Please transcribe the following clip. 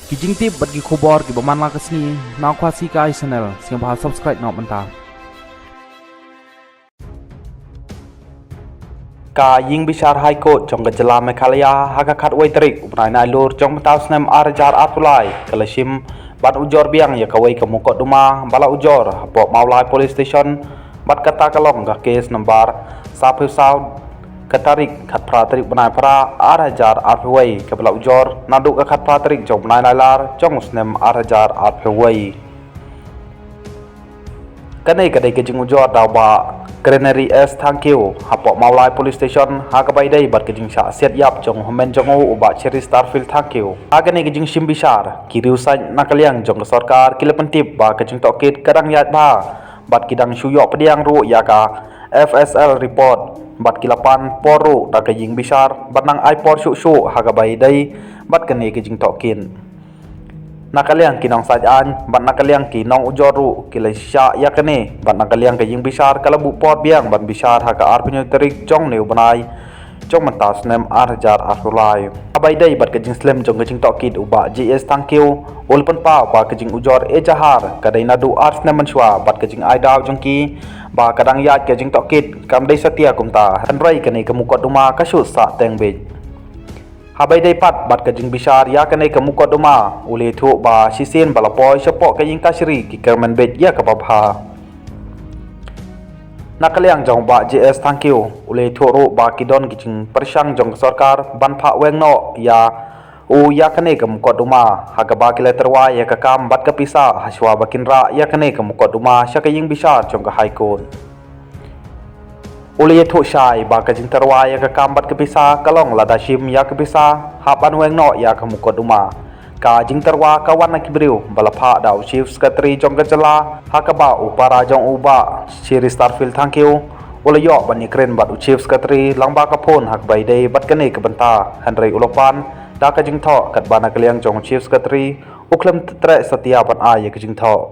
kijing tip bagi kubor ki baman la kesni na kwasi ka channel sing bahal subscribe no menta ka ying bishar high court jong gajala Meghalaya haga khat wai tarik upnai nai lur jong mataw snem arjar atulai kalashim bat ujor biang ya kawai kamukot duma bala ujor pok maulai police station bat kata kalong ga case number sapeu saud katarik khat pratarik benai para arajar arway kebala ujor naduk khat pratarik jong benai nalar jong snem arajar arway kanai kadai kejing ujor dawa Granary S thank you hapok maulai police station hagabai dai bat kejing sa set yap jong homen jong uba cherry starfield thank you agane kejing simbisar kiriu san nakaliang jong sarkar kilepentip ba kejing tokit kadang yat ba bat kidang suyok pediang ru yaka FSL report bat kilapan poru ta kejing bisar bat nang ipor su hagabai dai bat kene kejing tokin nakaliang kinong sajan bat nakaliang kinong ujoru kilasya yakane bat nakaliang kejing bisar kalabu pot biang bat bisar haga arpinyo terik jong neu banai jong mentas nem arjar arulai abai dai bat kejing slam jong kejing tokid uba GS thank you ulpen pa ba kejing ujor ejahar kadai nadu ars nem menshwa bat kejing aidau jongki ba kadang yat kejing tokid kam dai setia kumta hanrai kane kemukot duma kasut sa tengbej habai dai pat bat kejing bisar ya kane kemukot duma ule thu ba sisin balapoy sepok kejing tasri ki kermen bej ya kababha nakaliang jong ba JS thank you ule thu ro ba kidon kejing persang jong sarkar ban pha weng no ya u ya kane kemukot duma hagaba kileterwa ya kakam bat kapisa haswa bakinra ya kane kemukot duma syakaying bisar jong ka high court uli thu shai ba kajing terwa ya kakam bat kapisa kalong ladashim ya kapisa hapan weng no ya kemukot duma ka jing terwa kawan kibriu balapha dau chief secretary jong gajala hakaba upara jong uba cherry starfield thank you uli yo bani kren bat chief secretary langba kapon hakbai dei bat kane kabanta hanrei ulopan da kajing tho kat bana kaliang jong chief secretary uklam tre satia ban a ye kajing tho